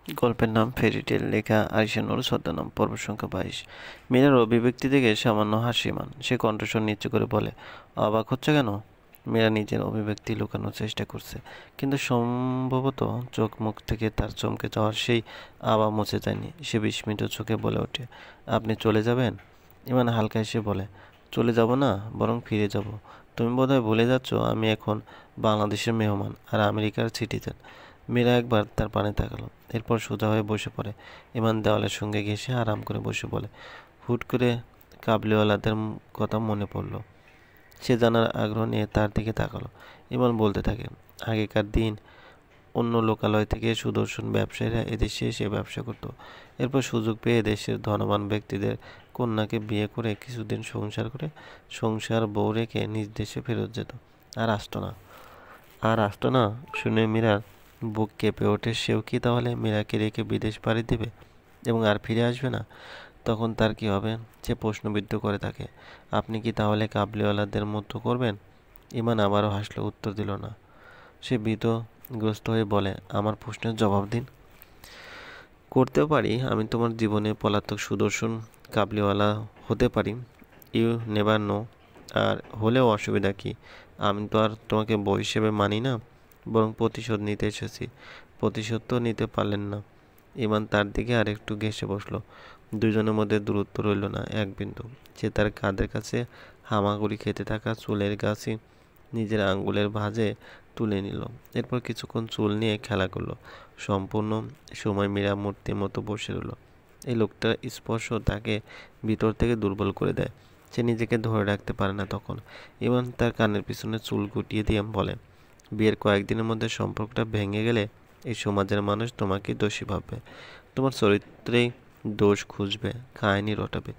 গল্পের নাম ফেরিটেল, লেখা আরিশা নুর, ছদ্মনাম, পর্ব সংখ্যা 22। মীরার অভিব্যক্তি থেকে সামান্য হাসিমান, সে কণ্ঠস্বর নিচু করে বলে, অবাক হচ্ছে কেন? মীরা নিজের অভিব্যক্তি লুকানোর চেষ্টা করছে, কিন্তু সম্ভবত চোখ মুখ থেকে তার চমকে যাওয়ার সেই আভা মুছে যায়নি। সে বিস্মিত চোখে বলে ওঠে, আপনি চলে যাবেন? ইমান হালকা এসে বলে, চলে যাব না, বরং ফিরে যাব। তুমি বোধহয় ভুলে যাচ্ছ আমি এখন বাংলাদেশের মেহমান আর আমেরিকার সিটিজেন। মীরা একবার তার পানে তাকালো, এরপর সোজা হয়ে বসে পড়ে। ইমান দেওয়ালের সঙ্গে ঘেঁষে আরাম করে বসে বলে, হুট করে কাবলিওয়ালাদের কথা মনে পড়ল। সে জানার আগ্রহ নিয়ে তার দিকে তাকালো। ইমান বলতে থাকে, আগেকার দিন অন্য লোকালয় থেকে সুদর্শন ব্যবসায়ীরা এদেশে এসে ব্যবসা করত। এরপর সুযোগ পেয়ে দেশের ধনবান ব্যক্তিদের কন্যাকে বিয়ে করে কিছুদিন সংসার বউ রেখে নিজ দেশে ফেরত যেত। আর আসতো না। শুনে মীরার বুক কেঁপে ওঠে। সেও কি তাহলে মীরাকে রেখে বিদেশ পাড়ি দেবে এবং আর ফিরে আসবে না? তখন তার কি হবে? সে প্রশ্নবিদ্ধ করে তাকে, আপনি কি তাহলে কাবলিওয়ালাদের মতো করবেন? ইমান আবারও হাসলো, উত্তর দিল না। সে ভীতগ্রস্ত হয়ে বলে, আমার প্রশ্নের জবাব দিন। করতেও পারি, আমি তোমার জীবনে পলাতক সুদর্শন কাবলিওয়ালা হতে পারি। You never know. আর হলেও অসুবিধা কি? আমি তো আর তোমাকে বউ হিসেবে মানি না, বরং প্রতিশোধ নিতে এসেছি। প্রতিশোধ তো নিতে পারলেন না। ইমান তার দিকে আর একটু ঘেঁষে বসলো। দুজনের মধ্যে দূরত্ব রইল না এক বিন্দু। সে তার কাঁধের কাছে হামাগুড়ি খেতে থাকা চুলের গাছি নিজের আঙ্গুলের ভাঁজে তুলে নিল। এরপর কিছুক্ষণ চুল নিয়ে খেলা করলো। সম্পূর্ণ সময় মীরা মূর্তির মতো বসে রইল। এই লোকটার স্পর্শ তাকে ভিতর থেকে দুর্বল করে দেয়। সে নিজেকে ধরে রাখতে পারে না তখন। ইমান তার কানের পিছনে চুল গুটিয়ে দিয়ে বলে, বিয়ের কয়েকদিনের মধ্যে সম্পর্কটা ভেঙে গেলে এই সমাজের মানুষ তোমাকে দোষী ভাববে, তোমার চরিত্রেই দোষ খুঁজবে, কাহিনী রটাবে।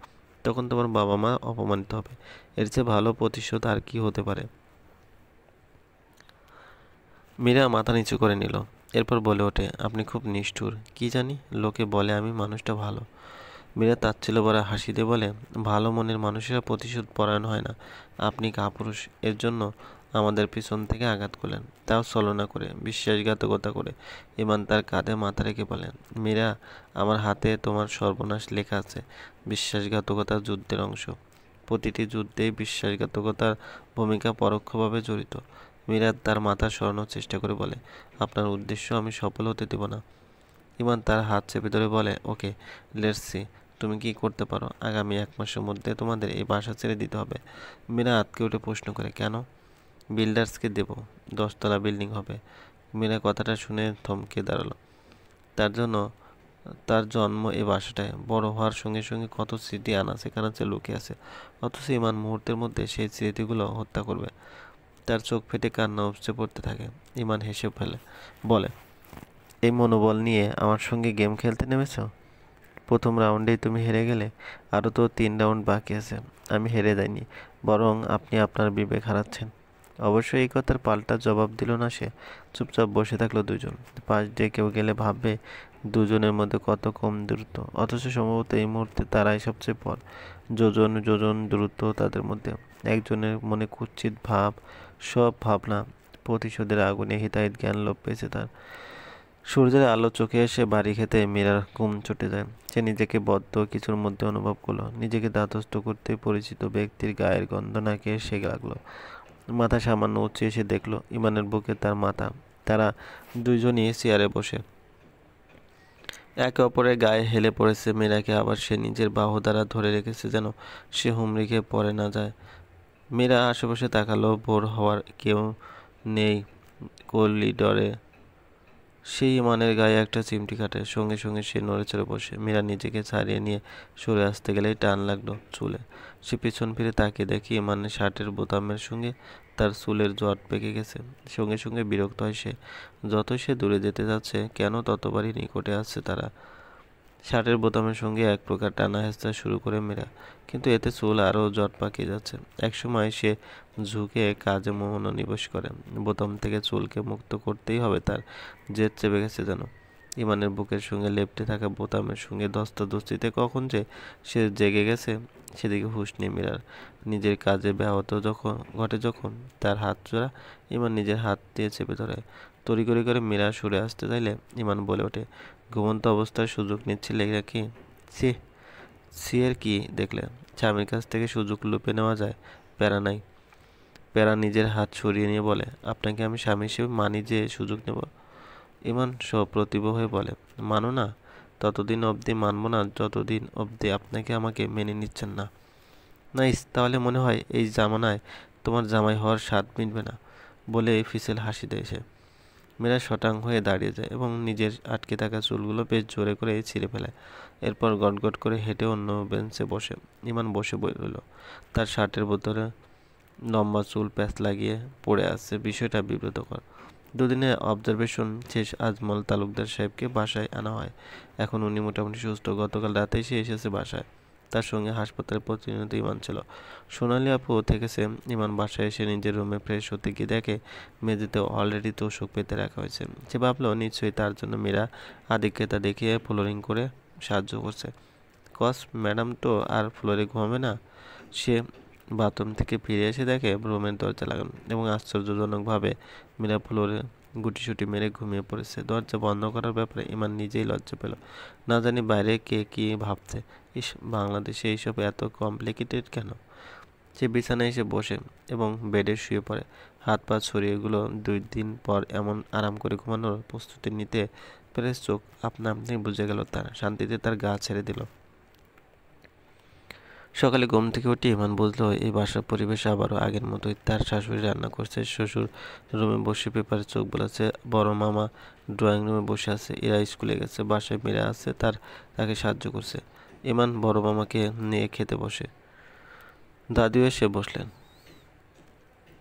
তখন তোমার বাবা মা অপমানিত হবে। এর চেয়ে ভালো প্রতিশোধ আর কি হতে পারে? মীরা মাথা নিচু করে নিল। এরপর বলে ওঠে, আপনি খুব নিষ্ঠুর। কি জানি, লোকে বলে আমি মানুষটা ভালো। মীরা তাচ্ছিল্য ভরা হাসি দিয়ে বলে, ভালো মনের মানুষেরা প্রতিশোধ পরায়ণ হয় না। আপনি কাপুরুষ। এর জন্য আমাদের পিছন থেকে আঘাত করলেন, তাও ছলনা করে, বিশ্বাসঘাতকতা করে। ইমান তার কাঁধে মাথা রেখে বলেন, মীরা, আমার হাতে তোমার সর্বনাশ লেখা আছে। বিশ্বাসঘাতকতা যুদ্ধের অংশ। প্রতিটি যুদ্ধেই বিশ্বাসঘাতকতার ভূমিকা পরোক্ষভাবে জড়িত। মীরা তার মাথা সরানোর চেষ্টা করে বলে, আপনার উদ্দেশ্য আমি সফল হতে দেব না। ইমান তার হাত চেপে ধরে বলে, ওকে, লেটস সি তুমি কি করতে পারো। আগামী 1 মাসের মধ্যে তোমাদের এই বাসা ছেড়ে দিতে হবে। মীরা আঁতকে উঠে প্রশ্ন করে, কেন? বিল্ডার্সকে দেব, 10 তলা বিল্ডিং হবে। মীরা কথাটা শুনে থমকে দাঁড়ালো। তার জন্য তার জন্ম এই বাসাটায়। বড় হওয়ার সঙ্গে সঙ্গে কত স্মৃতি আনাচে কানাচে লুকিয়ে আছে, অথচ ইমান মুহূর্তের মধ্যে সেই স্মৃতিগুলো হত্যা করবে। তার চোখ ফেটে কান্না উপচে পড়তে থাকে। ইমান হেসে ফেলে, বলে, এই মনোবল নিয়ে আমার সঙ্গে গেম খেলতে নেমেছ? প্রথম রাউন্ডেই তুমি হেরে গেলে। আরও তো 3 রাউন্ড বাকি আছে। আমি হেরে যাইনি, বরং আপনি আপনার বিবেক হারাচ্ছেন। অবশ্যই এই কথার পাল্টা জবাব দিল না সে। চুপচাপ বসে থাকলো দুজন। পাশ দিয়ে কেউ গেলে ভাববে দুজনের মধ্যে কত কম দূরত্ব, অথচ সম্ভবত এই মুহূর্তে তারাই সবচেয়ে পর। যোজন যোজন দূরত্ব তাদের মধ্যে। একজনের মনে কুৎসিত ভাব, সব ভাবনা প্রতিশোধের আগুনে হিতাহিত জ্ঞান লোপ পেয়েছে তার। সূর্যের আলো চোখে এসে বাড়ি খেতে মীরার ঘুম চটে যায়। সে নিজেকে বদ্ধ কিছুর মধ্যে অনুভব করলো। নিজেকে ধাতস্থ করতে পরিচিত ব্যক্তির গায়ের গন্ধ নাকে এসে লাগলো। মাথা সামান্য উঁচু এসে দেখলো ইমানের বুকে তার মাথা। তারা দুইজনই চেয়ারে বসে একে অপরের গায়ে হেলে পড়েছে। মীরাকে আবার সে নিজের বাহু দ্বারা ধরে রেখেছে, যেন সে হুমড়ি খেয়ে পড়ে না যায়। মীরা আশেপাশে তাকালো। ভোর হওয়ার কেউ নেই করিডরে। সেই ইমানের গায়ে একটা চিমটি কাটে। সঙ্গে সঙ্গে সে নড়েচড়ে বসে। মীরা নিজেকে ছাড়িয়ে নিয়ে সরে আসতে গেলেই টান লাগলো চুলে। সে পিছন ফিরে তাকিয়ে দেখে ইমানের শার্টের বোতামের সঙ্গে তার চুলের জট পেকে গেছে। সঙ্গে সঙ্গে বিরক্ত হয় সে। যতই সে দূরে যেতে যাচ্ছে কেন, ততবারই নিকটে আসছে তারা। শার্টের বোতামের সঙ্গে এক প্রকার টানা হেঁচড়া শুরু করে মীরা, কিন্তু এতে চুল আরও জট পাকিয়ে যাচ্ছে। একসময় সে ঝুঁকে কাজে মনোনিবেশ করে। বোতাম থেকে চুলকে মুক্ত করতেই হবে তার। জেদ চেপে গেছে যেন। ইমানের বুকের সঙ্গে লেপ্টে থাকা বোতামের সঙ্গে ধস্তাধস্তিতে কখন যে সে জেগে গেছে সেদিকে হুঁশ নেই মীরার। নিজের কাজে ব্যাহত ঘটে যখন তার হাত জোড়া ইমান নিজের হাত দিয়ে চেপে ধরে, তড়িঘড়ি করে মীরা সরে আসতে চাইলে ইমান বলে ওঠে, ঘুমন্ত অবস্থায় সুযোগ নিচ্ছিলে নাকি? ছি, সি এর কি দেখলে? স্বামীর কাছ থেকে সুযোগ লুপে নেওয়া যায়? প্যারা নাই। প্যারা নিজের হাত সরিয়ে নিয়ে বলে, আপনাকে আমি স্বামী হিসেবে মানি যে সুযোগ নেব? ইমান সপ্রতিভ হয়ে বলে, মানো না? ততদিন অবধি মানব না যতদিন অবধি আপনাকে আমাকে মেনে নিচ্ছেন না। নাইস, তাহলে মনে হয় এই জামানায় তোমার জামাই হওয়ার স্বাদ মিটবে না, বলে ফিসেল হাসি দেয় সে। মীরা শটাং হয়ে দাঁড়িয়ে যায় এবং নিজের আটকে থাকা চুলগুলো বেশ জোরে করে ছিঁড়ে ফেলে। এরপর গটগট করে হেঁটে অন্য বেঞ্চে বসে। ইমান বসে রইল। তার শার্টের ভেতরে লম্বা চুল প্যাঁচ লাগিয়ে পড়ে আছে, বিষয়টা বিব্রতকর। দুদিনে অবজারভেশন শেষ আজমল তালুকদার সাহেবকে বাসায় আনা হয়। এখন উনি মোটামুটি সুস্থ। গতকাল রাতেই সে এসেছে বাসায়। তার সঙ্গে হাসপাতালে প্রতিনিয়ত ইমান ছিল। সোনালি আপু থেকেছে। ইমান বাসায় এসে নিজের রুমে ফ্রেশ হতে গিয়ে দেখে মেঝেতে অলরেডি তোষক পেতে রাখা হয়েছে। সে ভাবলো নিশ্চয়ই তার জন্য মীরা আদিক্যতা দেখিয়ে ফ্লোরিং করে সাহায্য করছে। কস ম্যাডাম তো আর ফ্লোরে ঘুমাবে না। সে বাথরুম থেকে ফিরে এসে দেখে রুমের দরজা লাগানো এবং আশ্চর্যজনকভাবে মীরা ফ্লোরে গুটিসুটি মেরে ঘুমিয়ে পড়েছে। দরজা বন্ধ করার ব্যাপারে ইমান নিজেই লজ্জা পেল। না জানি বাইরে কে কী ভাবছে। ইস, বাংলাদেশে এইসব এত কমপ্লিকেটেড কেন? সে বিছানায় এসে বসে এবং বেডে শুয়ে পড়ে। হাত পা ছড়িয়ে এগুলো 2 দিন পর এমন আরাম করে ঘুমানোর প্রস্তুতি নিতে পেরে চোখ আপনা আপনি বুঝে গেল তার। শান্তিতে তার গা ছেড়ে দিল। সকালে ঘুম থেকে উঠে ইমান বুঝলো এই বাসার পরিবেশ আবারও আগের মতোই। তার শাশুড়ি রান্না করছে, শ্বশুর রুমে বসে পেপারে চোখ বোলাচ্ছে, বড় মামা ড্রয়িং রুমে বসে আছে, এরা স্কুলে গেছে, বাসায় মীরা আছে তাকে সাহায্য করছে। ইমান বড় মামাকে নিয়ে খেতে বসে। দাদিও এসে বসলেন।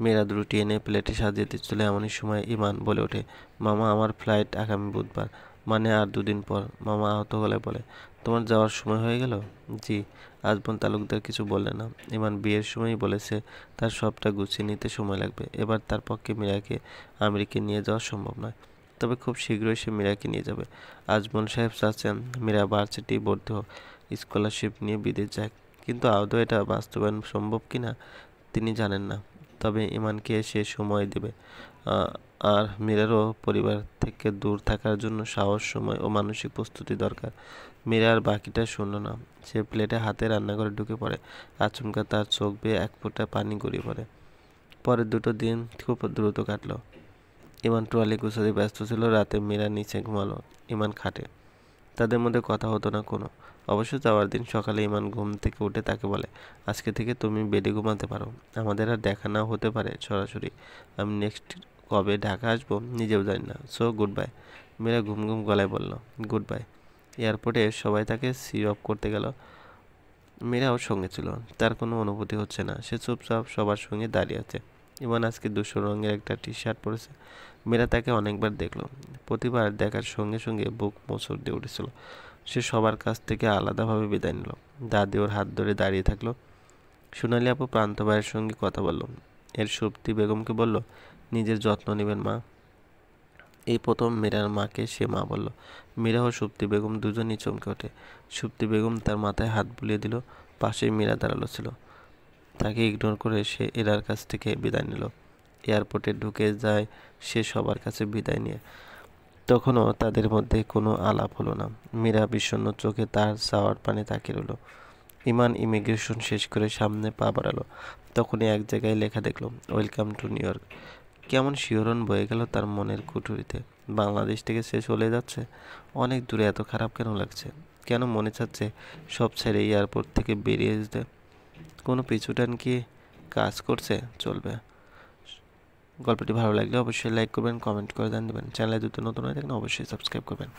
মীরা রুটি এনে প্লেটে সাজিয়ে দিচ্ছিল। এমনই সময় ইমান বলে ওঠে, মামা আমার ফ্লাইট আগামী বুধবার, মানে আর 2 দিন পর। মামা আহত গলায় বলে, তোমার যাওয়ার সময় হয়ে গেল? জি। আজমল তালুকদার কিছু বললে না? ইমান বিয়ের সময়ই বলেছে তার সবটা গুছিয়ে নিতে সময় লাগবে। এবার তার পক্ষে মীরাকে আমেরিকা নিয়ে যাওয়া সম্ভব নয়, তবে খুব শীঘ্রই সে মীরাকে নিয়ে যাবে। আজমল সাহেব চাচ্ছেন মীরা ভার্সিটি ভর্তি হোক, স্কলারশিপ নিয়ে বিদেশ যায়, কিন্তু আদৌ এটা বাস্তবায়ন সম্ভব কিনা তিনি জানেন না। তবে ইমানকে সে সময় দেবে। আর মীরারও পরিবার থেকে দূর থাকার জন্য সাহস, সময় ও মানসিক প্রস্তুতি দরকার। মীরা আর বাকিটা শুনল না। সে প্লেটে হাতে রান্নাঘরে ঢুকে পড়ে। আচমকা তার চোখ বেয়ে এক ফোঁটা পানি গড়িয়ে পড়ে। পরের 2 দিন খুব দ্রুত কাটলো। ইমান ট্রলি গুছাতে ব্যস্ত ছিল। রাতে মীরা নিচে ঘুমালো, ইমান খাটে। তাদের মধ্যে কথা হতো না কোনো। অবশ্য যাওয়ার দিন সকালে ইমান ঘুম থেকে উঠে তাকে বলে, আজকে থেকে তুমি বেডে ঘুমাতে পারো, আমাদের আর দেখা নাও হতে পারে সরাসরি। আমি নেক্সট কবে ঢাকা আসবো নিজেও জানি না। So good bye. মীরা ঘুম ঘুম গলায় বলল, গুড বাই। এয়ারপোর্টে সবাই তাকে সি অফ করতে গেল। মীরাও সঙ্গে ছিল। তার কোনো অনুভূতি হচ্ছে না। সে চুপচাপ সবার সঙ্গে দাঁড়িয়ে আছে। ইমান আজকে ধূসর রঙের একটা টি শার্ট পরেছে। মীরা তাকে অনেকবার দেখলো। প্রতিবার দেখার সঙ্গে সঙ্গে বুক মোচড় দিয়ে উঠেছিল। সে সবার কাছ থেকে আলাদাভাবে বিদায় নিল। দাদি ওর হাত ধরে দাঁড়িয়ে থাকলো। সোনালি আপু প্রান্ত ভাইয়ের সঙ্গে কথা বলল। এর সুপ্তি বেগমকে বলল, নিজের যত্ন নেবেন মা। এই প্রথম মীরার মাকে সে মা বলল। মীরা ও সুপ্তি বেগম দুজনেই চমকে ওঠে। সুপ্তি বেগম তার মাথায় হাত বুলিয়ে দিল। পাশেই মীরা দাঁড়ালো ছিল। তাকে ইগনোর করে সে এরার কাছ থেকে বিদায় নিল। এয়ারপোর্টে ঢুকে যায় সে সবার কাছে বিদায় নিয়ে। তখনও তাদের মধ্যে কোনো আলাপ হলো না। মীরা বিষণ্ণ চোখে তার চাওয়ার পানে তাকিয়ে রইল। ইমান ইমিগ্রেশন শেষ করে সামনে পা বাড়ালো। তখনই এক জায়গায় লেখা দেখলো, ওয়েলকাম টু নিউ ইয়র্ক। কেমন শিহরণ বয়ে গেল তার মনের কুঠুরিতে। বাংলাদেশ থেকে সে চলে যাচ্ছে। অনেক দূরে, এত খারাপ কেন লাগছে? কেন মনে চাচ্ছে সব ছেড়ে এয়ারপোর্ট থেকে বেরিয়ে যেতে? কোনো পিছুটান কি কাজ করছে? চলবে। গল্পটি ভালো লাগলে অবশ্যই লাইক করবেন, কমেন্ট করে জানিয়ে দেবেন। চ্যানেলে যদি নতুন হয়ে থাকেন অবশ্যই সাবস্ক্রাইব করবেন।